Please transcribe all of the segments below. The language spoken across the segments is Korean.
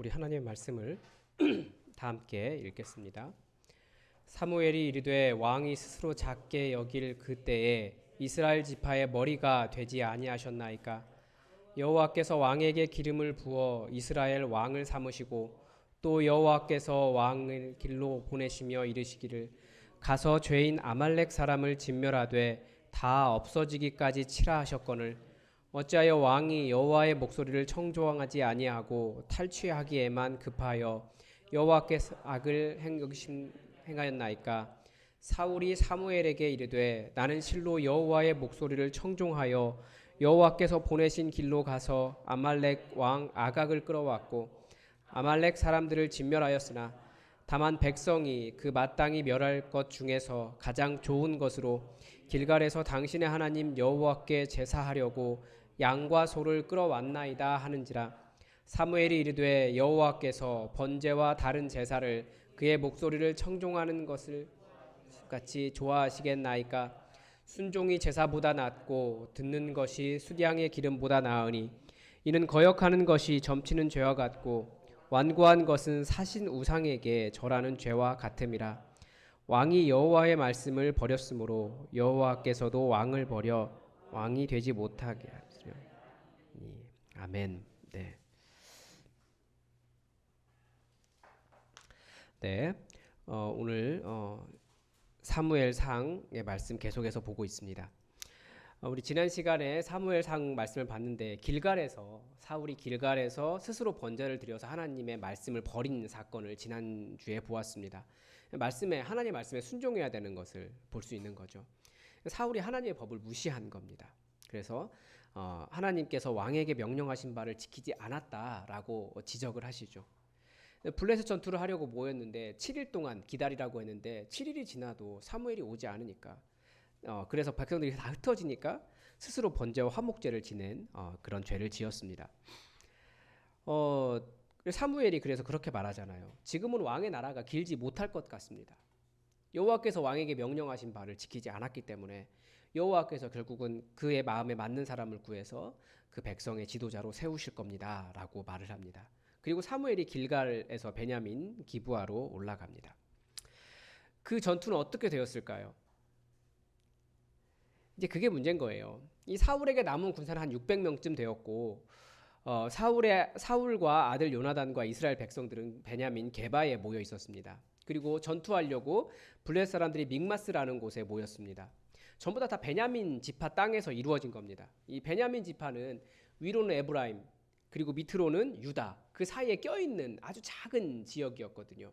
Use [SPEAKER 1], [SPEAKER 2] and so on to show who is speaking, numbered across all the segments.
[SPEAKER 1] 우리 하나님의 말씀을 다 함께 읽겠습니다. 사무엘이 이르되 왕이 스스로 작게 여길 그때에 이스라엘 지파의 머리가 되지 아니하셨나이까. 여호와께서 왕에게 기름을 부어 이스라엘 왕을 삼으시고 또 여호와께서 왕을 길로 보내시며 이르시기를 가서 죄인 아말렉 사람을 진멸하되 다 없어지기까지 치라 하셨거늘 어찌하여 왕이 여호와의 목소리를 청조하지 아니하고 탈취하기에만 급하여 여호와께서 악을 행하였나이까. 사울이 사무엘에게 이르되 나는 실로 여호와의 목소리를 청종하여 여호와께서 보내신 길로 가서 아말렉 왕 아각을 끌어왔고 아말렉 사람들을 진멸하였으나 다만 백성이 그 마땅히 멸할 것 중에서 가장 좋은 것으로 길갈에서 당신의 하나님 여호와께 제사하려고 양과 소를 끌어왔나이다 하는지라. 사무엘이 이르되 여호와께서 번제와 다른 제사를 그의 목소리를 청종하는 것을 같이 좋아하시겠나이까. 순종이 제사보다 낫고 듣는 것이 수량의 기름보다 나으니 이는 거역하는 것이 점치는 죄와 같고 완고한 것은 사신 우상에게 절하는 죄와 같음이라. 왕이 여호와의 말씀을 버렸으므로 여호와께서도 왕을 버려 왕이 되지 못하게 하시려. 아멘. 네. 네. 오늘 사무엘상의 말씀 계속해서 보고 있습니다. 우리 지난 시간에 사무엘상 말씀을 봤는데 사울이 길갈에서 스스로 번제를 드려서 하나님의 말씀을 버린 사건을 지난주에 보았습니다. 하나님의 말씀에 순종해야 되는 것을 볼 수 있는 거죠. 사울이 하나님의 법을 무시한 겁니다. 그래서 하나님께서 왕에게 명령하신 바를 지키지 않았다라고 지적을 하시죠. 블레셋 전투를 하려고 모였는데 7일 동안 기다리라고 했는데 7일이 지나도 사무엘이 오지 않으니까 그래서 백성들이 다 흩어지니까 스스로 번제와 화목제를 지낸 그런 죄를 지었습니다. 사무엘이 그래서 그렇게 말하잖아요. 지금은 왕의 나라가 길지 못할 것 같습니다. 여호와께서 왕에게 명령하신 바를 지키지 않았기 때문에 여호와께서 결국은 그의 마음에 맞는 사람을 구해서 그 백성의 지도자로 세우실 겁니다 라고 말을 합니다. 그리고 사무엘이 길갈에서 베냐민 기브아로 올라갑니다. 그 전투는 어떻게 되었을까요? 이제 그게 문제인 거예요. 이 사울에게 남은 군사는 한 600명쯤 되었고 사울과 아들 요나단과 이스라엘 백성들은 베냐민 게바에 모여 있었습니다. 그리고 전투하려고 블레셋 사람들이 믹마스라는 곳에 모였습니다. 전부 다 베냐민 지파 땅에서 이루어진 겁니다. 이 베냐민 지파는 위로는 에브라임 그리고 밑으로는 유다, 그 사이에 껴있는 아주 작은 지역이었거든요.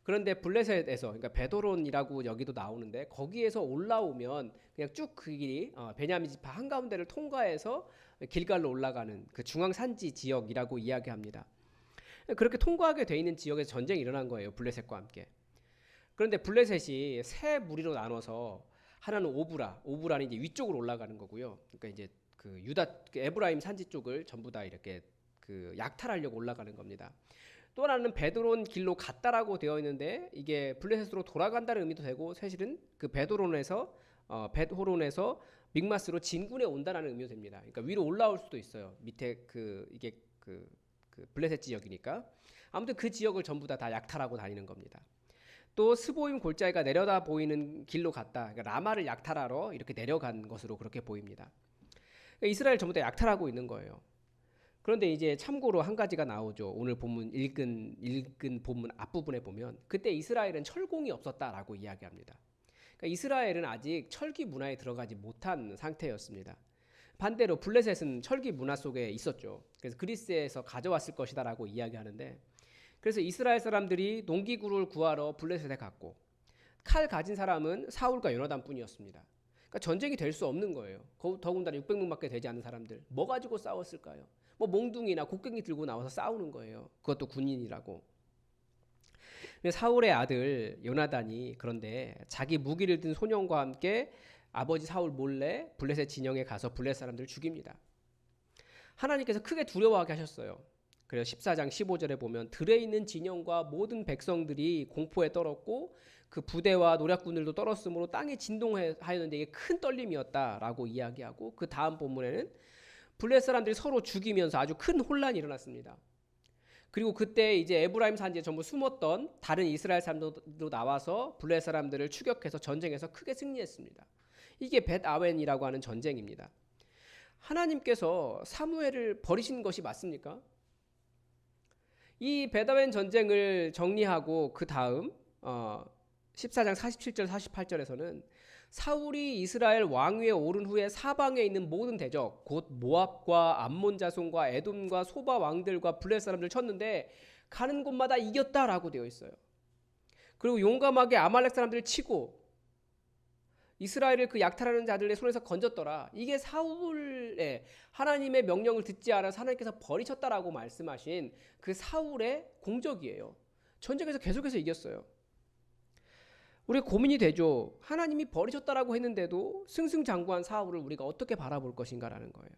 [SPEAKER 1] 그런데 블레셋에서, 그러니까 베도론이라고 여기도 나오는데 거기에서 올라오면 그냥 쭉 그 길이 베냐민 지파 한가운데를 통과해서 길갈로 올라가는 그 중앙산지 지역이라고 이야기합니다. 그렇게 통과하게 돼 있는 지역에서 전쟁이 일어난 거예요, 블레셋과 함께. 그런데 블레셋이 세 무리로 나눠서 하나는 오브라는 이제 위쪽으로 올라가는 거고요. 그러니까 이제 그 에브라임 산지 쪽을 전부 다 이렇게 그 약탈하려고 올라가는 겁니다. 또 하나는 베드론 길로 갔다라고 되어 있는데 이게 블레셋으로 돌아간다는 의미도 되고 사실은 그 벳호론에서 믹마스로 진군에 온다라는 의미도 됩니다. 그러니까 위로 올라올 수도 있어요. 밑에 이게 블레셋 지역이니까 아무튼 그 지역을 전부 다 약탈하고 다니는 겁니다. 또 스보임 골짜기가 내려다 보이는 길로 갔다. 그러니까 라마를 약탈하러 이렇게 내려간 것으로 그렇게 보입니다. 그러니까 이스라엘 전부 다 약탈하고 있는 거예요. 그런데 이제 참고로 한 가지가 나오죠. 오늘 본문 읽은 본문 앞부분에 보면 그때 이스라엘은 철공이 없었다라고 이야기합니다. 그러니까 이스라엘은 아직 철기 문화에 들어가지 못한 상태였습니다. 반대로 블레셋은 철기 문화 속에 있었죠. 그래서 그리스에서 가져왔을 것이다라고 이야기하는데 그래서 이스라엘 사람들이 농기구를 구하러 블레셋에 갔고 칼 가진 사람은 사울과 요나단 뿐이었습니다. 그러니까 전쟁이 될 수 없는 거예요. 더군다나 600명밖에 되지 않는 사람들 뭐 가지고 싸웠을까요? 뭐 몽둥이나 곡괭이 들고 나와서 싸우는 거예요. 그것도 군인이라고. 사울의 아들 요나단이 그런데 자기 무기를 든 소년과 함께 아버지 사울 몰래 블레셋 진영에 가서 블레셋 사람들을 죽입니다. 하나님께서 크게 두려워하게 하셨어요. 그래서 14장 15절에 보면 들에 있는 진영과 모든 백성들이 공포에 떨었고 그 부대와 노략군들도 떨었으므로 땅이 진동하였는데 이게 큰 떨림이었다라고 이야기하고 그 다음 본문에는 블레셋 사람들이 서로 죽이면서 아주 큰 혼란이 일어났습니다. 그리고 그때 이제 에브라임 산지에 전부 숨었던 다른 이스라엘 사람들도 나와서 블레셋 사람들을 추격해서 전쟁에서 크게 승리했습니다. 이게 벳 아웬이라고 하는 전쟁입니다. 하나님께서 사무엘을 버리신 것이 맞습니까? 이 벳 아웬 전쟁을 정리하고 그 다음 14장 47절 48절에서는 사울이 이스라엘 왕위에 오른 후에 사방에 있는 모든 대적 곧 모압과 암몬 자손과 에돔과 소바 왕들과 블레셋 사람들 쳤는데 가는 곳마다 이겼다라고 되어 있어요. 그리고 용감하게 아말렉 사람들을 치고 이스라엘을 그 약탈하는 자들의 손에서 건졌더라. 이게 사울의 하나님의 명령을 듣지 않아서 하나님께서 버리셨다라고 말씀하신 그 사울의 공적이에요. 전쟁에서 계속해서 이겼어요. 우리가 고민이 되죠. 하나님이 버리셨다라고 했는데도 승승장구한 사울을 우리가 어떻게 바라볼 것인가라는 거예요.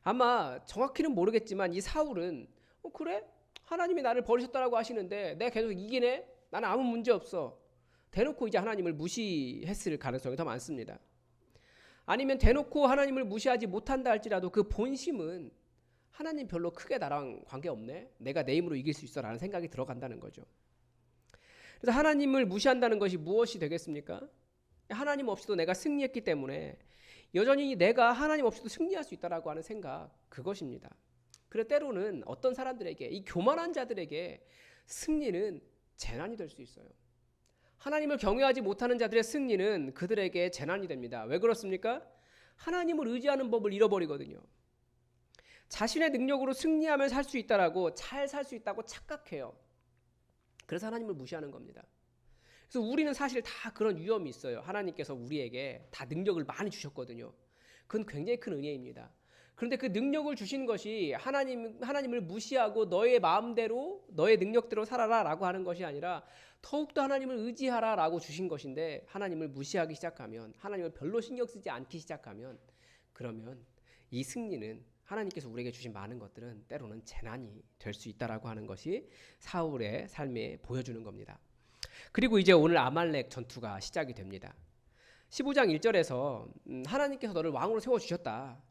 [SPEAKER 1] 아마 정확히는 모르겠지만 이 사울은 그래? 하나님이 나를 버리셨다라고 하시는데 내가 계속 이기네? 나는 아무 문제 없어. 대놓고 이제 하나님을 무시했을 가능성이 더 많습니다. 아니면 대놓고 하나님을 무시하지 못한다 할지라도 그 본심은 하나님 별로 크게 나랑 관계없네? 내가 내 힘으로 이길 수 있어 라는 생각이 들어간다는 거죠. 그래서 하나님을 무시한다는 것이 무엇이 되겠습니까? 하나님 없이도 내가 승리했기 때문에 여전히 내가 하나님 없이도 승리할 수 있다라고 하는 생각, 그것입니다. 그래서 때로는 어떤 사람들에게, 이 교만한 자들에게 승리는 재난이 될 수 있어요. 하나님을 경외하지 못하는 자들의 승리는 그들에게 재난이 됩니다. 왜 그렇습니까? 하나님을 의지하는 법을 잃어버리거든요. 자신의 능력으로 승리하면 살 수 있다라고, 잘 살 수 있다고 착각해요. 그래서 하나님을 무시하는 겁니다. 그래서 우리는 사실 다 그런 위험이 있어요. 하나님께서 우리에게 다 능력을 많이 주셨거든요. 그건 굉장히 큰 은혜입니다. 그런데 그 능력을 주신 것이 하나님을 무시하고 너의 마음대로 너의 능력대로 살아라 라고 하는 것이 아니라 더욱더 하나님을 의지하라 라고 주신 것인데, 하나님을 무시하기 시작하면, 하나님을 별로 신경 쓰지 않기 시작하면, 그러면 이 승리는, 하나님께서 우리에게 주신 많은 것들은 때로는 재난이 될 수 있다라고 하는 것이 사울의 삶에 보여주는 겁니다. 그리고 이제 오늘 아말렉 전투가 시작이 됩니다. 15장 1절에서 하나님께서 너를 왕으로 세워주셨다.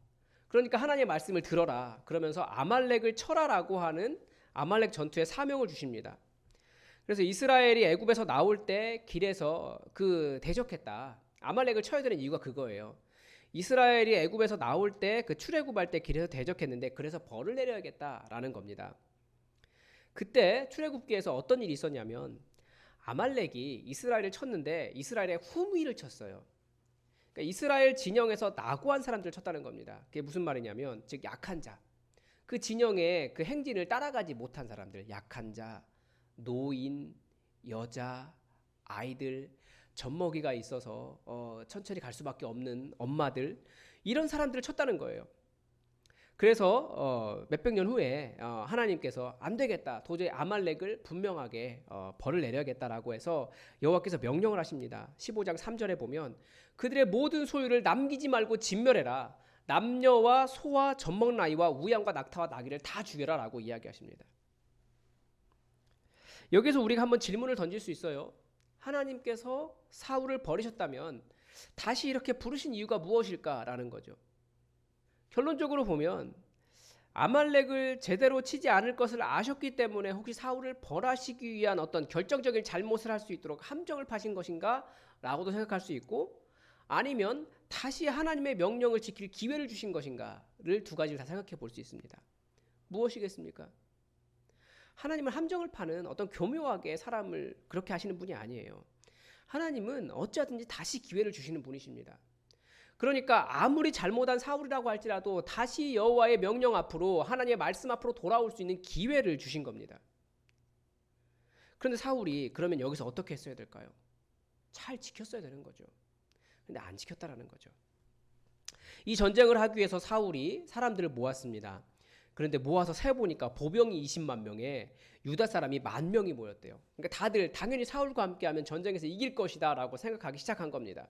[SPEAKER 1] 그러니까 하나님의 말씀을 들어라. 그러면서 아말렉을 쳐라라고 하는 아말렉 전투의 사명을 주십니다. 그래서 이스라엘이 애굽에서 나올 때 길에서 대적했다. 아말렉을 쳐야 되는 이유가 그거예요. 이스라엘이 애굽에서 나올 때 그 출애굽할 때 길에서 대적했는데 그래서 벌을 내려야겠다라는 겁니다. 그때 출애굽기에서 어떤 일이 있었냐면 아말렉이 이스라엘을 쳤는데 이스라엘의 후미를 쳤어요. 그러니까 이스라엘 진영에서 낙오한 사람들을 쳤다는 겁니다. 그게 무슨 말이냐면 즉 약한 자, 그 진영의 그 행진을 따라가지 못한 사람들, 약한 자, 노인, 여자, 아이들, 젖먹이가 있어서 천천히 갈 수밖에 없는 엄마들, 이런 사람들을 쳤다는 거예요. 그래서 몇백 년 후에 하나님께서 안 되겠다, 도저히 아말렉을 분명하게 벌을 내려야겠다라고 해서 여호와께서 명령을 하십니다. 15장 3절에 보면 그들의 모든 소유를 남기지 말고 진멸해라. 남녀와 소와 젖먹는 아이와 우양과 낙타와 나귀를 다 죽여라 라고 이야기하십니다. 여기서 우리가 한번 질문을 던질 수 있어요. 하나님께서 사울을 버리셨다면 다시 이렇게 부르신 이유가 무엇일까라는 거죠. 결론적으로 보면 아말렉을 제대로 치지 않을 것을 아셨기 때문에 혹시 사울을 벌하시기 위한 어떤 결정적인 잘못을 할 수 있도록 함정을 파신 것인가 라고도 생각할 수 있고, 아니면 다시 하나님의 명령을 지킬 기회를 주신 것인가를 두 가지를 다 생각해 볼 수 있습니다. 무엇이겠습니까? 하나님은 함정을 파는 어떤 교묘하게 사람을 그렇게 하시는 분이 아니에요. 하나님은 어찌하든지 다시 기회를 주시는 분이십니다. 그러니까 아무리 잘못한 사울이라고 할지라도 다시 여호와의 명령 앞으로, 하나님의 말씀 앞으로 돌아올 수 있는 기회를 주신 겁니다. 그런데 사울이 그러면 여기서 어떻게 했어야 될까요? 잘 지켰어야 되는 거죠. 근데 안 지켰다라는 거죠. 이 전쟁을 하기 위해서 사울이 사람들을 모았습니다. 그런데 모아서 세보니까 보병이 20만 명에 유다 사람이 10,000명이 모였대요. 그러니까 다들 당연히 사울과 함께하면 전쟁에서 이길 것이다 라고 생각하기 시작한 겁니다.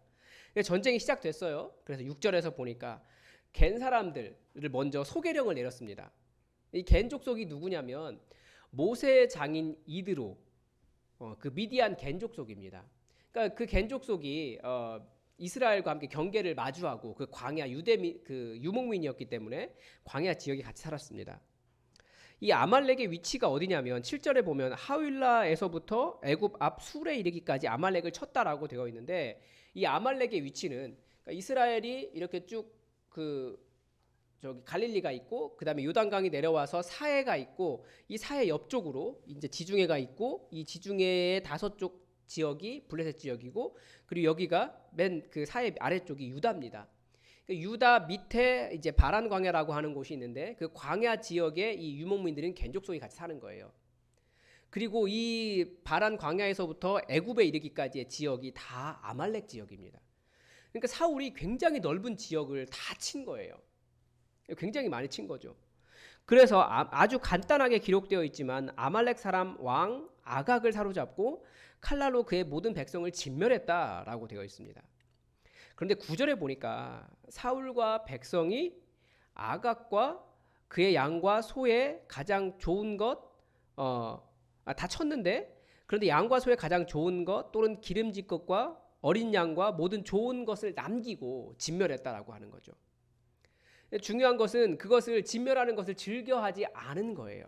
[SPEAKER 1] 전쟁이 시작됐어요. 그래서 6절에서 보니까 겐 사람들을 먼저 소개령을 내렸습니다. 이 겐 족속이 누구냐면 모세의 장인 이드로, 그 미디안 겐 족속입니다. 그러니까 그 겐 족속이 이스라엘과 함께 경계를 마주하고 그 광야 그 유목민이었기 때문에 광야 지역에 같이 살았습니다. 이 아말렉의 위치가 어디냐면 7절에 보면 하윌라에서부터 애굽 앞 술에 이르기까지 아말렉을 쳤다라고 되어 있는데, 이 아말렉의 위치는 그러니까 이스라엘이 이렇게 쭉 저기 갈릴리가 있고, 그 다음에 요단강이 내려와서 사해가 있고, 이 사해 옆쪽으로 이제 지중해가 있고, 이 지중해의 5쪽 지역이 블레셋 지역이고, 그리고 여기가 맨 그 사해 아래쪽이 유다입니다. 유다 밑에 이제 바란 광야라고 하는 곳이 있는데, 그 광야 지역에 이 유목민들은 겐족속이 같이 사는 거예요. 그리고 이 바란 광야에서부터 애굽에 이르기까지의 지역이 다 아말렉 지역입니다. 그러니까 사울이 굉장히 넓은 지역을 다 친 거예요. 굉장히 많이 친 거죠. 그래서 아주 간단하게 기록되어 있지만 아말렉 사람 왕 아각을 사로잡고 칼날로 그의 모든 백성을 진멸했다라고 되어 있습니다. 그런데 9절에 보니까 사울과 백성이 아각과 그의 양과 소의 가장 좋은 것 다 쳤는데, 그런데 양과 소의 가장 좋은 것 또는 기름진 것과 어린 양과 모든 좋은 것을 남기고 진멸했다라고 하는 거죠. 중요한 것은 그것을 진멸하는 것을 즐겨하지 않은 거예요.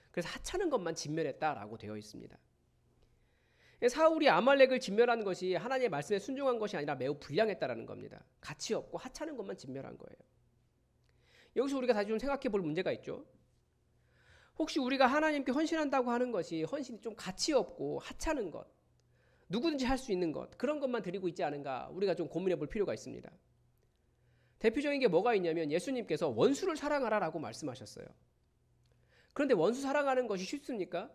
[SPEAKER 1] 그래서 하찮은 것만 진멸했다라고 되어 있습니다. 사울이 아말렉을 진멸한 것이 하나님의 말씀에 순종한 것이 아니라 매우 불량했다라는 겁니다. 가치 없고 하찮은 것만 진멸한 거예요. 여기서 우리가 다시 좀 생각해 볼 문제가 있죠. 혹시 우리가 하나님께 헌신한다고 하는 것이 헌신이 좀 가치 없고 하찮은 것, 누구든지 할 수 있는 것, 그런 것만 드리고 있지 않은가, 우리가 좀 고민해 볼 필요가 있습니다. 대표적인 게 뭐가 있냐면 예수님께서 원수를 사랑하라라고 말씀하셨어요. 그런데 원수 사랑하는 것이 쉽습니까?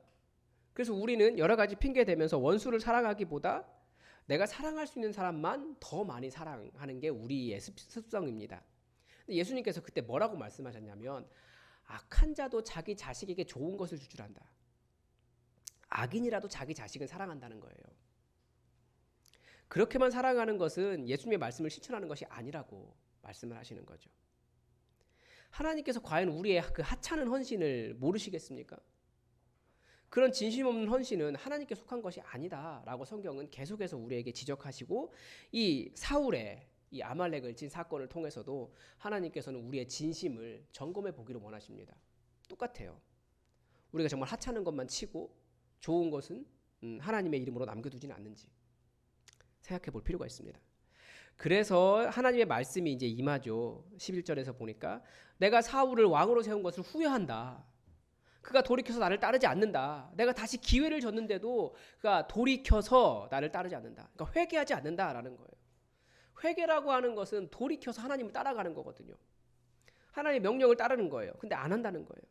[SPEAKER 1] 그래서 우리는 여러 가지 핑계 대면서 원수를 사랑하기보다 내가 사랑할 수 있는 사람만 더 많이 사랑하는 게 우리의 습성입니다. 근데 예수님께서 그때 뭐라고 말씀하셨냐면, 악한 자도 자기 자식에게 좋은 것을 줄 줄 안다. 악인이라도 자기 자식은 사랑한다는 거예요. 그렇게만 사랑하는 것은 예수님의 말씀을 실천하는 것이 아니라고 말씀을 하시는 거죠. 하나님께서 과연 우리의 그 하찮은 헌신을 모르시겠습니까? 그런 진심 없는 헌신은 하나님께 속한 것이 아니다라고 성경은 계속해서 우리에게 지적하시고, 이 사울의 이 아말렉을 친 사건을 통해서도 하나님께서는 우리의 진심을 점검해 보기를 원하십니다. 똑같아요. 우리가 정말 하찮은 것만 치고 좋은 것은 하나님의 이름으로 남겨두지는 않는지 생각해 볼 필요가 있습니다. 그래서 하나님의 말씀이 이제 임하죠. 11절에서 보니까 내가 사울을 왕으로 세운 것을 후회한다. 그가 돌이켜서 나를 따르지 않는다. 내가 다시 기회를 줬는데도 그가 돌이켜서 나를 따르지 않는다. 그러니까 회개하지 않는다라는 거예요. 회개라고 하는 것은 돌이켜서 하나님을 따라가는 거거든요. 하나님의 명령을 따르는 거예요. 근데 안 한다는 거예요.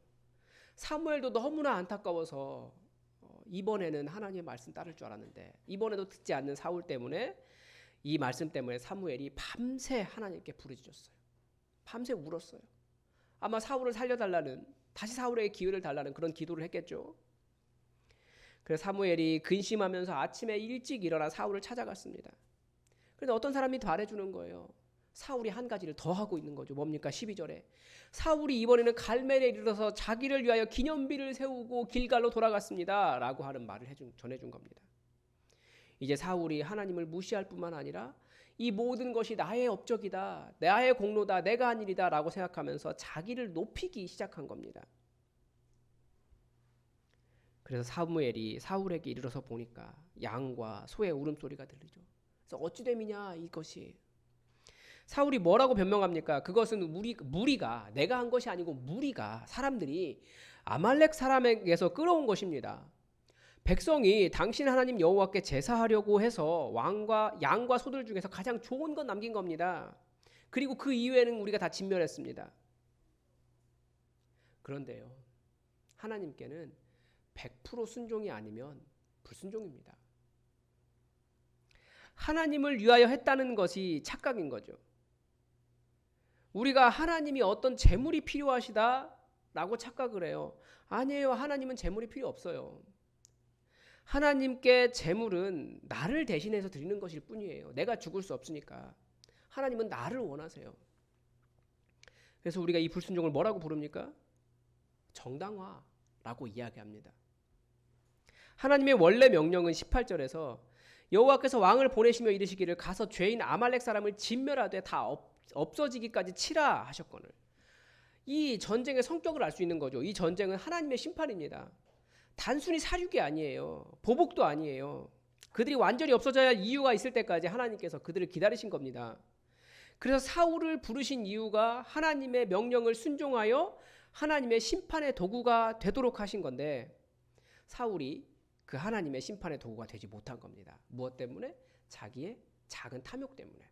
[SPEAKER 1] 사무엘도 너무나 안타까워서 이번에는 하나님의 말씀 따를 줄 알았는데 이번에도 듣지 않는 사울 때문에, 이 말씀 때문에 사무엘이 밤새 하나님께 부르짖었어요. 밤새 울었어요. 아마 사울을 살려달라는, 다시 사울에게 기회를 달라는 그런 기도를 했겠죠. 그래서 사무엘이 근심하면서 아침에 일찍 일어나 사울을 찾아갔습니다. 그런데 어떤 사람이 말해주는 거예요. 사울이 한 가지를 더 하고 있는 거죠. 뭡니까? 12절에 사울이 이번에는 갈멜에 이르러서 자기를 위하여 기념비를 세우고 길갈로 돌아갔습니다 라고 하는 말을 전해준 겁니다. 이제 사울이 하나님을 무시할 뿐만 아니라 이 모든 것이 나의 업적이다, 나의 공로다, 내가 한 일이다 라고 생각하면서 자기를 높이기 시작한 겁니다. 그래서 사무엘이 사울에게 이르러서 보니까 양과 소의 울음소리가 들리죠. 그래서 어찌됨이냐 이것이. 사울이 뭐라고 변명합니까? 그것은 무리가, 내가 한 것이 아니고 무리가, 사람들이 아말렉 사람에게서 끌어온 것입니다. 백성이 당신 하나님 여호와께 제사하려고 해서 양과 소들 중에서 가장 좋은 것 남긴 겁니다. 그리고 그 이외에는 우리가 다 진멸했습니다. 그런데요, 하나님께는 100% 순종이 아니면 불순종입니다. 하나님을 위하여 했다는 것이 착각인 거죠. 우리가 하나님이 어떤 재물이 필요하시다라고 착각을 해요. 아니에요. 하나님은 재물이 필요 없어요. 하나님께 재물은 나를 대신해서 드리는 것일 뿐이에요. 내가 죽을 수 없으니까. 하나님은 나를 원하세요. 그래서 우리가 이 불순종을 뭐라고 부릅니까? 정당화라고 이야기합니다. 하나님의 원래 명령은 18절에서 여호와께서 왕을 보내시며 이르시기를 가서 죄인 아말렉 사람을 진멸하되 다 없어지기까지 치라 하셨거늘. 이 전쟁의 성격을 알 수 있는 거죠. 이 전쟁은 하나님의 심판입니다. 단순히 사륙이 아니에요. 보복도 아니에요. 그들이 완전히 없어져야 할 이유가 있을 때까지 하나님께서 그들을 기다리신 겁니다. 그래서 사울을 부르신 이유가 하나님의 명령을 순종하여 하나님의 심판의 도구가 되도록 하신 건데, 사울이 그 하나님의 심판의 도구가 되지 못한 겁니다. 무엇 때문에? 자기의 작은 탐욕 때문에.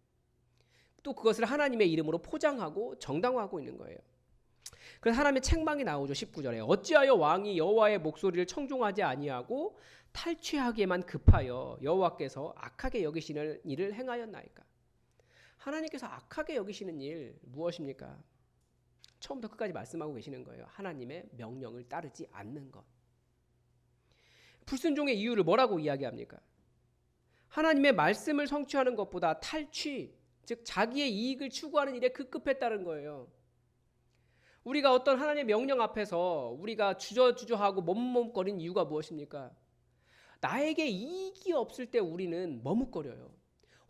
[SPEAKER 1] 또 그것을 하나님의 이름으로 포장하고 정당화하고 있는 거예요. 그래서 하나님의 책망이 나오죠. 19절에 어찌하여 왕이 여호와의 목소리를 청종하지 아니하고 탈취하기에만 급하여 여호와께서 악하게 여기시는 일을 행하였나이까. 하나님께서 악하게 여기시는 일 무엇입니까? 처음부터 끝까지 말씀하고 계시는 거예요. 하나님의 명령을 따르지 않는 것. 불순종의 이유를 뭐라고 이야기합니까? 하나님의 말씀을 성취하는 것보다 탈취, 즉 자기의 이익을 추구하는 일에 급급했다는 거예요. 우리가 어떤 하나님의 명령 앞에서 우리가 주저주저하고 머뭇머뭇거리는 이유가 무엇입니까? 나에게 이익이 없을 때 우리는 머뭇거려요.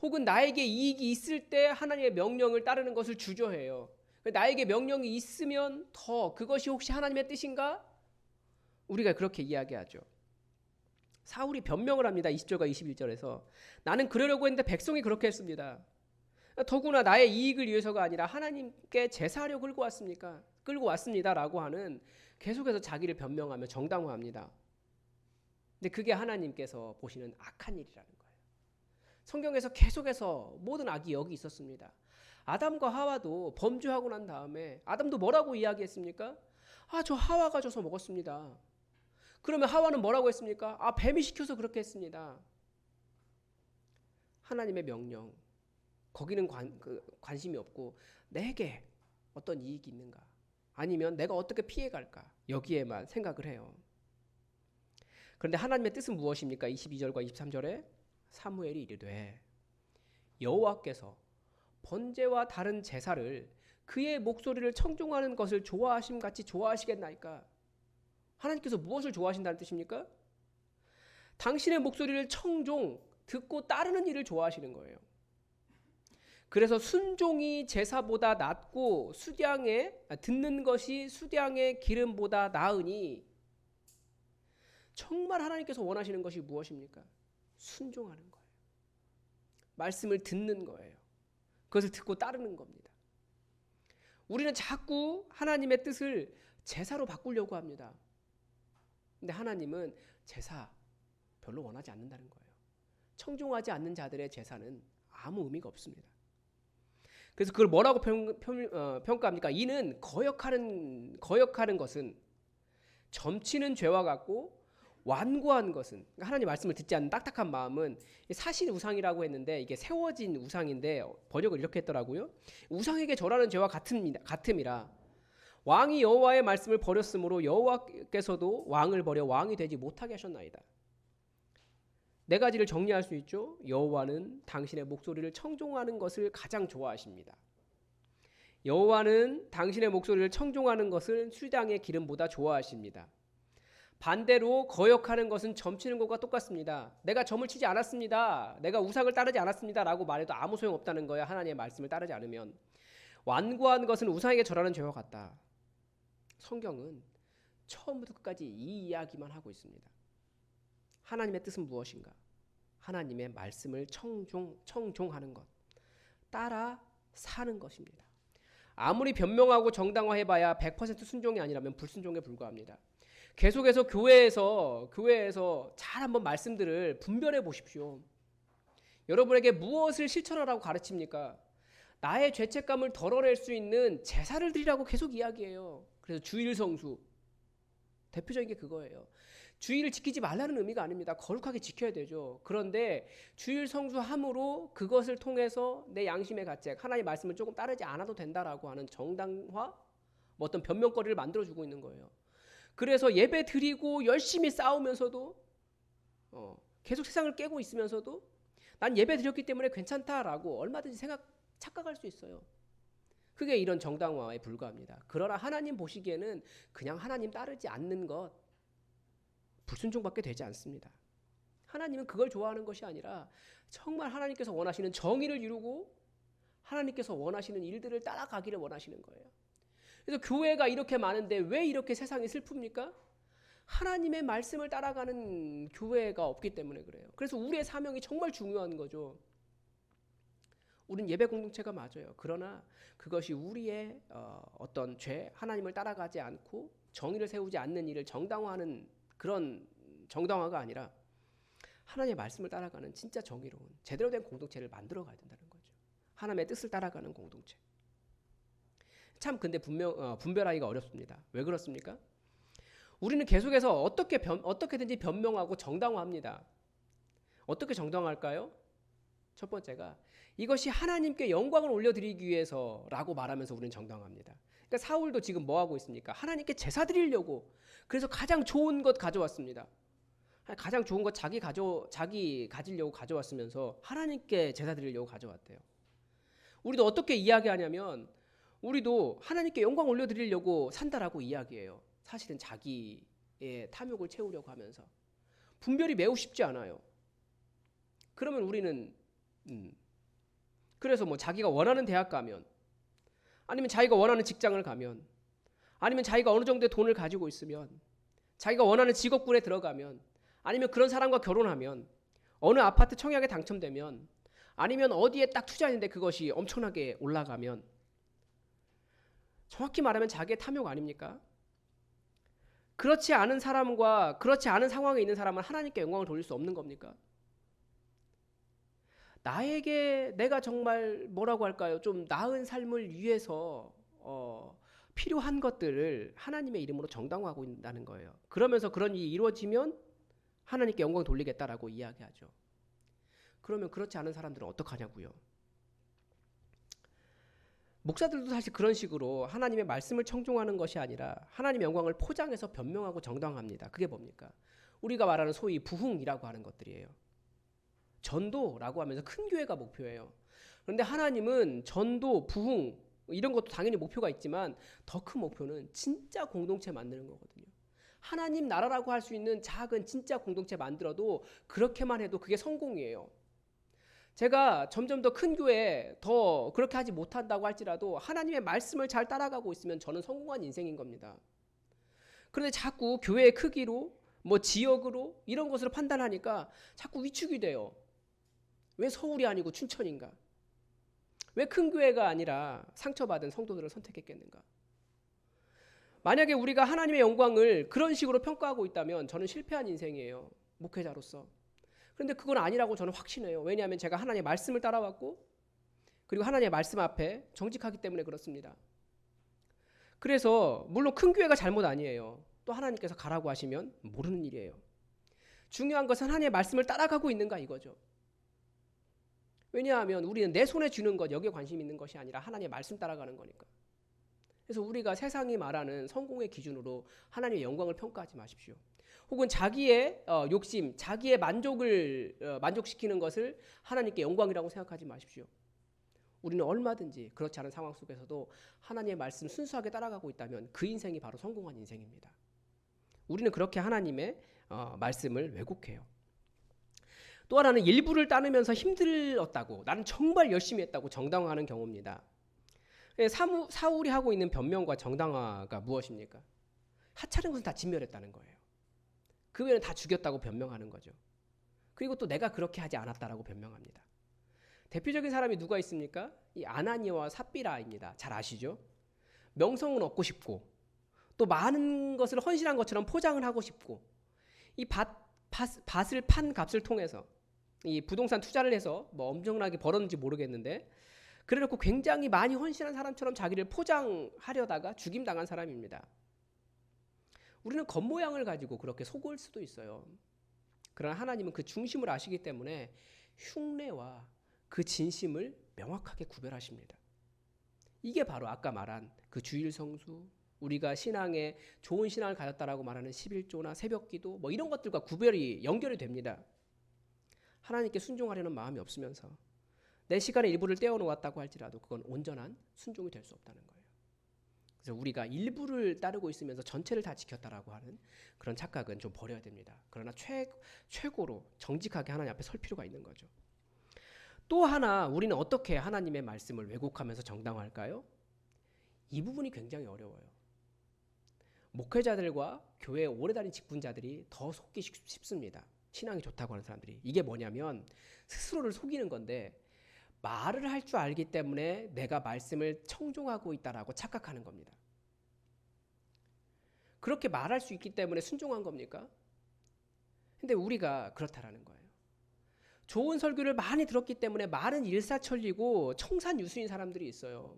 [SPEAKER 1] 혹은 나에게 이익이 있을 때 하나님의 명령을 따르는 것을 주저해요. 나에게 명령이 있으면 더 그것이 혹시 하나님의 뜻인가? 우리가 그렇게 이야기하죠. 사울이 변명을 합니다. 20절과 21절에서 나는 그러려고 했는데 백성이 그렇게 했습니다. 더구나 나의 이익을 위해서가 아니라 하나님께 제사하려 끌고 왔습니다라고 하는 계속해서 자기를 변명하며 정당화합니다. 근데 그게 하나님께서 보시는 악한 일이라는 거예요. 성경에서 계속해서 모든 악이 여기 있었습니다. 아담과 하와도 범죄하고 난 다음에 아담도 뭐라고 이야기했습니까? 저 하와가 줘서 먹었습니다. 그러면 하와는 뭐라고 했습니까? 뱀이 시켜서 그렇게 했습니다. 하나님의 명령, 거기는 관심이 없고 내게 어떤 이익이 있는가, 아니면 내가 어떻게 피해갈까, 여기에만 생각을 해요. 그런데 하나님의 뜻은 무엇입니까? 22절과 23절에 사무엘이 이르되 여호와께서 번제와 다른 제사를 그의 목소리를 청종하는 것을 좋아하심 같이 좋아하시겠나이까? 하나님께서 무엇을 좋아하신다는 뜻입니까? 당신의 목소리를 듣고 따르는 일을 좋아하시는 거예요. 그래서 순종이 제사보다 낫고 듣는 것이 수량의 기름보다 나으니, 정말 하나님께서 원하시는 것이 무엇입니까? 순종하는 거예요. 말씀을 듣는 거예요. 그것을 듣고 따르는 겁니다. 우리는 자꾸 하나님의 뜻을 제사로 바꾸려고 합니다. 근데 하나님은 제사 별로 원하지 않는다는 거예요. 청종하지 않는 자들의 제사는 아무 의미가 없습니다. 그래서 그걸 뭐라고 평가합니까? 이는 거역하는 것은 점치는 죄와 같고, 완고한 것은, 하나님 말씀을 듣지 않는 딱딱한 마음은 사신 우상이라고 했는데 이게 세워진 우상인데 번역을 이렇게 했더라고요. 우상에게 절하는 죄와 같음이라. 왕이 여호와의 말씀을 버렸으므로 여호와께서도 왕을 버려 왕이 되지 못하게 하셨나이다. 네 가지를 정리할 수 있죠. 여호와는 당신의 목소리를 청종하는 것을 가장 좋아하십니다. 여호와는 당신의 목소리를 청종하는 것을 수량의 기름보다 좋아하십니다. 반대로 거역하는 것은 점치는 것과 똑같습니다. 내가 점을 치지 않았습니다, 내가 우상을 따르지 않았습니다 라고 말해도 아무 소용없다는 거야. 하나님의 말씀을 따르지 않으면. 완고한 것은 우상에게 절하는 죄와 같다. 성경은 처음부터 끝까지 이 이야기만 하고 있습니다. 하나님의 뜻은 무엇인가? 하나님의 말씀을 청종하는 것, 따라 사는 것입니다. 아무리 변명하고 정당화해봐야 100% 순종이 아니라면 불순종에 불과합니다. 계속해서 교회에서 잘 한번 말씀들을 분별해 보십시오. 여러분에게 무엇을 실천하라고 가르칩니까? 나의 죄책감을 덜어낼 수 있는 제사를 드리라고 계속 이야기해요. 그래서 주일 성수, 대표적인 게 그거예요. 주일을 지키지 말라는 의미가 아닙니다. 거룩하게 지켜야 되죠. 그런데 주일 성수함으로 그것을 통해서 내 양심의 가책, 하나님의 말씀을 조금 따르지 않아도 된다라고 하는 정당화, 어떤 변명거리를 만들어주고 있는 거예요. 그래서 예배 드리고 열심히 싸우면서도 계속 세상을 깨고 있으면서도 난 예배 드렸기 때문에 괜찮다라고 얼마든지 착각할 수 있어요. 그게 이런 정당화에 불과합니다. 그러나 하나님 보시기에는 그냥 하나님 따르지 않는 것, 불순종밖에 되지 않습니다. 하나님은 그걸 좋아하는 것이 아니라 정말 하나님께서 원하시는 정의를 이루고 하나님께서 원하시는 일들을 따라가기를 원하시는 거예요. 그래서 교회가 이렇게 많은데 왜 이렇게 세상이 슬픕니까? 하나님의 말씀을 따라가는 교회가 없기 때문에 그래요. 그래서 우리의 사명이 정말 중요한 거죠. 우린 예배 공동체가 맞아요. 그러나 그것이 우리의 어떤 죄, 하나님을 따라가지 않고 정의를 세우지 않는 일을 정당화하는 그런 정당화가 아니라 하나님의 말씀을 따라가는 진짜 정의로운 제대로 된 공동체를 만들어 가야 된다는 거죠. 하나님의 뜻을 따라가는 공동체. 참 근데 분별하기가 어렵습니다. 왜 그렇습니까? 우리는 계속해서 어떻게든지 변명하고 정당화합니다. 어떻게 정당화할까요? 첫 번째가 이것이 하나님께 영광을 올려드리기 위해서라고 말하면서 우리는 정당화합니다. 그러니까 사울도 지금 뭐 하고 있습니까? 하나님께 제사 드리려고. 그래서 가장 좋은 것 가져왔습니다. 가장 좋은 것 자기 가지려고 가져왔으면서 하나님께 제사 드리려고 가져왔대요. 우리도 어떻게 이야기하냐면 우리도 하나님께 영광 올려드리려고 산다라고 이야기해요. 사실은 자기의 탐욕을 채우려고 하면서. 분별이 매우 쉽지 않아요. 그러면 우리는 그래서 뭐 자기가 원하는 대학 가면, 아니면 자기가 원하는 직장을 가면, 아니면 자기가 어느 정도의 돈을 가지고 있으면, 자기가 원하는 직업군에 들어가면, 아니면 그런 사람과 결혼하면, 어느 아파트 청약에 당첨되면, 아니면 어디에 딱 투자했는데 그것이 엄청나게 올라가면, 정확히 말하면 자기의 탐욕 아닙니까? 그렇지 않은 사람과 그렇지 않은 상황에 있는 사람은 하나님께 영광을 돌릴 수 없는 겁니까? 나에게 내가 정말 뭐라고 할까요? 좀 나은 삶을 위해서 필요한 것들을 하나님의 이름으로 정당화하고 있다는 거예요. 그러면서 그런 일이 이루어지면 하나님께 영광 돌리겠다라고 이야기하죠. 그러면 그렇지 않은 사람들은 어떡하냐고요? 목사들도 사실 그런 식으로 하나님의 말씀을 청종하는 것이 아니라 하나님의 영광을 포장해서 변명하고 정당합니다. 그게 뭡니까? 우리가 말하는 소위 부흥이라고 하는 것들이에요. 전도라고 하면서 큰 교회가 목표예요. 그런데 하나님은 전도, 부흥 이런 것도 당연히 목표가 있지만 더 큰 목표는 진짜 공동체 만드는 거거든요. 하나님 나라라고 할 수 있는 작은 진짜 공동체 만들어도 그렇게만 해도 그게 성공이에요. 제가 점점 더 큰 교회에 더 그렇게 하지 못한다고 할지라도 하나님의 말씀을 잘 따라가고 있으면 저는 성공한 인생인 겁니다. 그런데 자꾸 교회의 크기로 뭐 지역으로 이런 것으로 판단하니까 자꾸 위축이 돼요. 왜 서울이 아니고 춘천인가? 왜 큰 교회가 아니라 상처받은 성도들을 선택했겠는가? 만약에 우리가 하나님의 영광을 그런 식으로 평가하고 있다면 저는 실패한 인생이에요. 목회자로서. 그런데 그건 아니라고 저는 확신해요. 왜냐하면 제가 하나님의 말씀을 따라왔고 그리고 하나님의 말씀 앞에 정직하기 때문에 그렇습니다. 그래서 물론 큰 교회가 잘못 아니에요. 또 하나님께서 가라고 하시면 모르는 일이에요. 중요한 것은 하나님의 말씀을 따라가고 있는가 이거죠. 왜냐하면 우리는 내 손에 쥐는 것 여기에 관심 있는 것이 아니라 하나님의 말씀 따라가는 거니까. 그래서 우리가 세상이 말하는 성공의 기준으로 하나님의 영광을 평가하지 마십시오. 혹은 자기의 욕심, 자기의 만족을 만족시키는 것을 하나님께 영광이라고 생각하지 마십시오. 우리는 얼마든지 그렇지 않은 상황 속에서도 하나님의 말씀 순수하게 따라가고 있다면 그 인생이 바로 성공한 인생입니다. 우리는 그렇게 하나님의 말씀을 왜곡해요. 또 하나는 일부를 따르면서 힘들었다고, 나는 정말 열심히 했다고 정당화하는 경우입니다. 사울이 하고 있는 변명과 정당화가 무엇입니까? 하찮은 것은 다 진멸했다는 거예요. 그 외에는 다 죽였다고 변명하는 거죠. 그리고 또 내가 그렇게 하지 않았다라고 변명합니다. 대표적인 사람이 누가 있습니까? 이 아나니아와 삽비라입니다. 잘 아시죠? 명성은 얻고 싶고 또 많은 것을 헌신한 것처럼 포장을 하고 싶고 이 밭을 판 값을 통해서 이 부동산 투자를 해서 뭐 엄청나게 벌었는지 모르겠는데 그래놓고 굉장히 많이 헌신한 사람처럼 자기를 포장하려다가 죽임당한 사람입니다. 우리는 겉모양을 가지고 그렇게 속을 수도 있어요. 그러나 하나님은 그 중심을 아시기 때문에 흉내와 그 진심을 명확하게 구별하십니다. 이게 바로 아까 말한 그 주일성수, 우리가 신앙에 좋은 신앙을 가졌다라고 말하는 11조나 새벽기도 뭐 이런 것들과 연결이 됩니다. 하나님께 순종하려는 마음이 없으면서 내 시간의 일부를 떼어놓았다고 할지라도 그건 온전한 순종이 될 수 없다는 거예요. 그래서 우리가 일부를 따르고 있으면서 전체를 다 지켰다라고 하는 그런 착각은 좀 버려야 됩니다. 그러나 최고로 정직하게 하나님 앞에 설 필요가 있는 거죠. 또 하나 우리는 어떻게 하나님의 말씀을 왜곡하면서 정당화할까요? 이 부분이 굉장히 어려워요. 목회자들과 교회에 오래 다닌 직분자들이 더 속기 쉽습니다. 신앙이 좋다고 하는 사람들이. 이게 뭐냐면 스스로를 속이는 건데, 말을 할 줄 알기 때문에 내가 말씀을 청종하고 있다라고 착각하는 겁니다. 그렇게 말할 수 있기 때문에 순종한 겁니까? 근데 우리가 그렇다라는 거예요. 좋은 설교를 많이 들었기 때문에 말은 일사천리고 청산유수인 사람들이 있어요.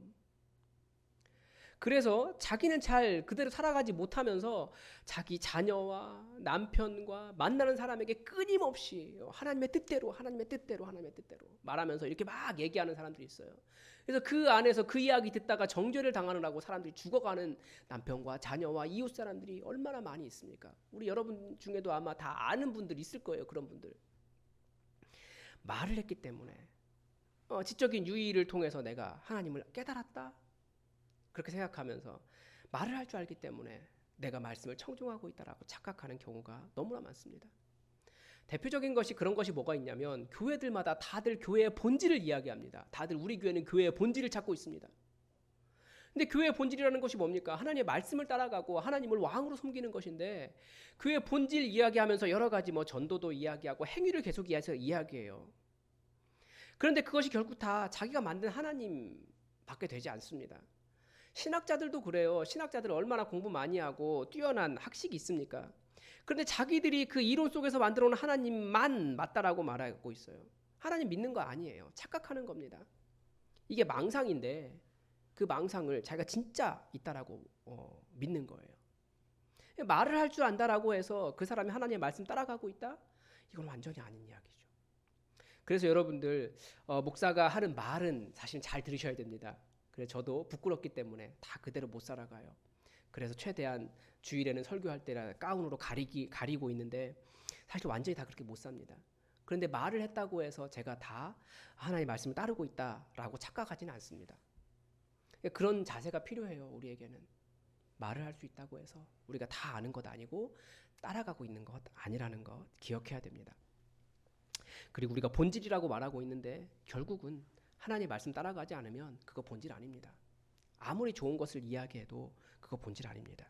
[SPEAKER 1] 그래서 자기는 잘 그대로 살아가지 못하면서 자기 자녀와 남편과 만나는 사람에게 끊임없이 하나님의 뜻대로 말하면서 이렇게 막 얘기하는 사람들이 있어요. 그래서 그 안에서 그 이야기 듣다가 정죄를 당하느라고 사람들이 죽어가는 남편과 자녀와 이웃 사람들이 얼마나 많이 있습니까? 우리 여러분 중에도 아마 다 아는 분들 있을 거예요. 그런 분들. 말을 했기 때문에 지적인 유의를 통해서 내가 하나님을 깨달았다, 그렇게 생각하면서 말을 할 줄 알기 때문에 내가 말씀을 청종하고 있다라고 착각하는 경우가 너무나 많습니다. 대표적인 것이 그런 것이 뭐가 있냐면 교회들마다 다들 교회의 본질을 이야기합니다. 다들 우리 교회는 교회의 본질을 찾고 있습니다. 근데 교회의 본질이라는 것이 뭡니까? 하나님의 말씀을 따라가고 하나님을 왕으로 섬기는 것인데, 교회의 본질 이야기하면서 여러 가지 전도도 이야기하고 행위를 계속 이야기해요. 그런데 그것이 결국 다 자기가 만든 하나님밖에 되지 않습니다. 신학자들도 그래요. 신학자들 얼마나 공부 많이 하고 뛰어난 학식이 있습니까? 그런데 자기들이 그 이론 속에서 만들어 놓은 하나님만 맞다라고 말하고 있어요. 하나님 믿는 거 아니에요. 착각하는 겁니다. 이게 망상인데 그 망상을 자기가 진짜 있다라고 믿는 거예요. 말을 할 줄 안다라고 해서 그 사람이 하나님의 말씀 따라가고 있다? 이건 완전히 아닌 이야기죠. 그래서 여러분들 목사가 하는 말은 사실 잘 들으셔야 됩니다. 그래서 저도 부끄럽기 때문에 다 그대로 못 살아가요. 그래서 최대한 주일에는 설교할 때라 가운으로 가리고 있는데 사실 완전히 다 그렇게 못 삽니다. 그런데 말을 했다고 해서 제가 다 하나님의 말씀을 따르고 있다라고 착각하지는 않습니다. 그런 자세가 필요해요. 우리에게는 말을 할 수 있다고 해서 우리가 다 아는 것 아니고 따라가고 있는 것 아니라는 것 기억해야 됩니다. 그리고 우리가 본질이라고 말하고 있는데 결국은 하나님의 말씀 따라가지 않으면 그거 본질 아닙니다. 아무리 좋은 것을 이야기해도 그거 본질 아닙니다.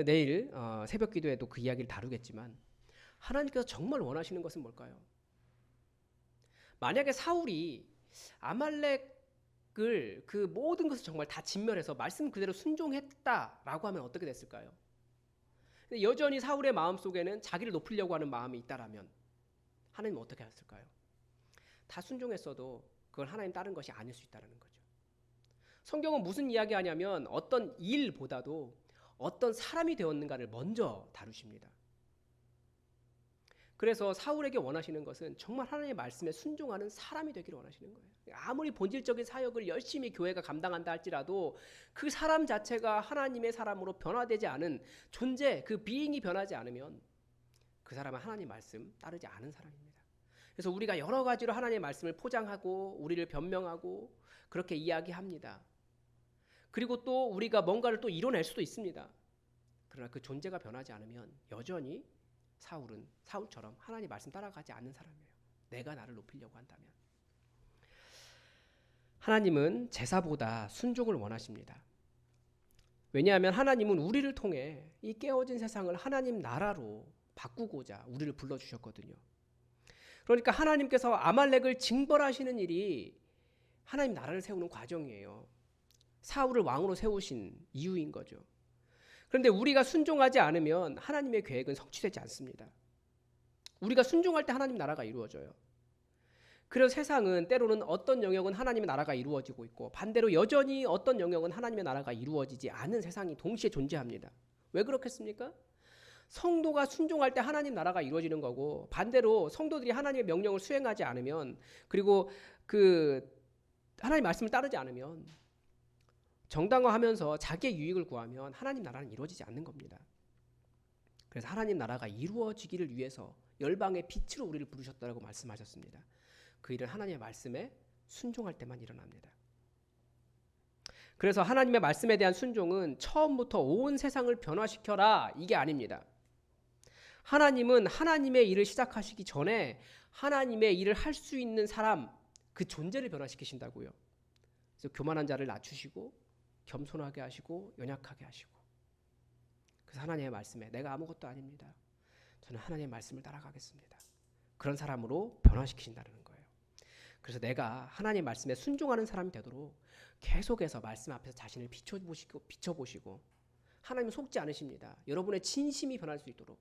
[SPEAKER 1] 내일 새벽 기도에도 그 이야기를 다루겠지만 하나님께서 정말 원하시는 것은 뭘까요? 만약에 사울이 아말렉을 그 모든 것을 정말 다 진멸해서 말씀 그대로 순종했다라고 하면 어떻게 됐을까요? 근데 여전히 사울의 마음속에는 자기를 높이려고 하는 마음이 있다라면 하나님은 어떻게 했을까요? 다 순종했어도 그걸 하나님 따른 것이 아닐 수 있다는 거죠. 성경은 무슨 이야기하냐면 어떤 일보다도 어떤 사람이 되었는가를 먼저 다루십니다. 그래서 사울에게 원하시는 것은 정말 하나님의 말씀에 순종하는 사람이 되기를 원하시는 거예요. 아무리 본질적인 사역을 열심히 교회가 감당한다 할지라도 그 사람 자체가 하나님의 사람으로 변화되지 않은 존재, 그 비잉이 변하지 않으면 그 사람은 하나님의 말씀 따르지 않은 사람입니다. 그래서 우리가 여러 가지로 하나님의 말씀을 포장하고 우리를 변명하고 그렇게 이야기합니다. 그리고 또 우리가 뭔가를 또 이뤄낼 수도 있습니다. 그러나 그 존재가 변하지 않으면 여전히 사울은 사울처럼 하나님 말씀 따라가지 않는 사람이에요. 내가 나를 높이려고 한다면. 하나님은 제사보다 순종을 원하십니다. 왜냐하면 하나님은 우리를 통해 이 깨어진 세상을 하나님 나라로 바꾸고자 우리를 불러주셨거든요. 그러니까 하나님께서 아말렉을 징벌하시는 일이 하나님 나라를 세우는 과정이에요. 사울을 왕으로 세우신 이유인 거죠. 그런데 우리가 순종하지 않으면 하나님의 계획은 성취되지 않습니다. 우리가 순종할 때 하나님 나라가 이루어져요. 그래서 세상은 때로는 어떤 영역은 하나님의 나라가 이루어지고 있고 반대로 여전히 어떤 영역은 하나님의 나라가 이루어지지 않은 세상이 동시에 존재합니다. 왜 그렇겠습니까? 성도가 순종할 때 하나님 나라가 이루어지는 거고 반대로 성도들이 하나님의 명령을 수행하지 않으면 그리고 그 하나님 말씀을 따르지 않으면 정당화하면서 자기의 유익을 구하면 하나님 나라는 이루어지지 않는 겁니다. 그래서 하나님 나라가 이루어지기를 위해서 열방의 빛으로 우리를 부르셨다고 말씀하셨습니다. 그 일은 하나님의 말씀에 순종할 때만 일어납니다. 그래서 하나님의 말씀에 대한 순종은 처음부터 온 세상을 변화시켜라 이게 아닙니다. 하나님은 하나님의 일을 시작하시기 전에 하나님의 일을 할 수 있는 사람, 그 존재를 변화시키신다고요. 그래서 교만한 자를 낮추시고 겸손하게 하시고 연약하게 하시고, 그래서 하나님의 말씀에 내가 아무것도 아닙니다, 저는 하나님의 말씀을 따라가겠습니다, 그런 사람으로 변화시키신다는 거예요. 그래서 내가 하나님의 말씀에 순종하는 사람이 되도록 계속해서 말씀 앞에서 자신을 비춰보시고 하나님은 속지 않으십니다. 여러분의 진심이 변할 수 있도록.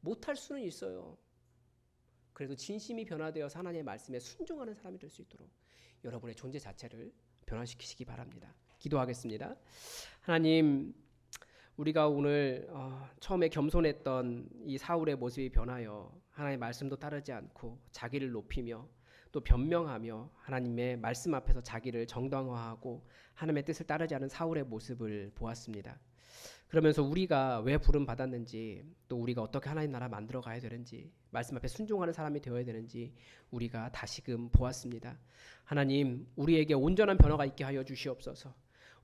[SPEAKER 1] 못할 수는 있어요. 그래도 진심이 변화되어서 하나님의 말씀에 순종하는 사람이 될 수 있도록 여러분의 존재 자체를 변화시키시기 바랍니다. 기도하겠습니다. 하나님, 우리가 오늘 처음에 겸손했던 이 사울의 모습이 변하여 하나님의 말씀도 따르지 않고 자기를 높이며 또 변명하며 하나님의 말씀 앞에서 자기를 정당화하고 하나님의 뜻을 따르지 않은 사울의 모습을 보았습니다. 그러면서 우리가 왜 부름 받았는지, 또 우리가 어떻게 하나님 나라 만들어 가야 되는지, 말씀 앞에 순종하는 사람이 되어야 되는지 우리가 다시금 보았습니다. 하나님, 우리에게 온전한 변화가 있게 하여 주시옵소서.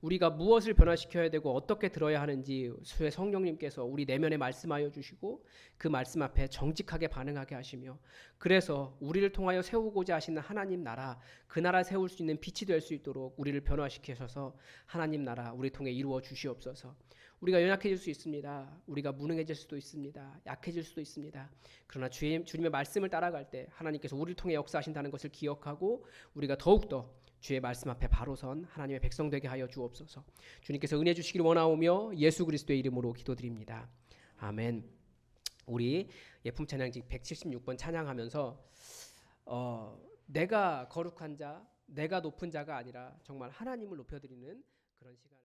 [SPEAKER 1] 우리가 무엇을 변화시켜야 되고 어떻게 들어야 하는지 주의 성령님께서 우리 내면에 말씀하여 주시고 그 말씀 앞에 정직하게 반응하게 하시며, 그래서 우리를 통하여 세우고자 하시는 하나님 나라, 그 나라 세울 수 있는 빛이 될 수 있도록 우리를 변화시키셔서 하나님 나라 우리 통해 이루어 주시옵소서. 우리가 연약해질 수 있습니다. 우리가 무능해질 수도 있습니다. 약해질 수도 있습니다. 그러나 주님의 말씀을 따라갈 때 하나님께서 우리를 통해 역사하신다는 것을 기억하고 우리가 더욱더 주의 말씀 앞에 바로 선 하나님의 백성 되게 하여 주옵소서. 주님께서 은혜 주시기를 원하오며 예수 그리스도의 이름으로 기도드립니다. 아멘. 우리 예품 찬양지 176번 찬양하면서 내가 거룩한 자, 내가 높은 자가 아니라 정말 하나님을 높여드리는 그런 시간.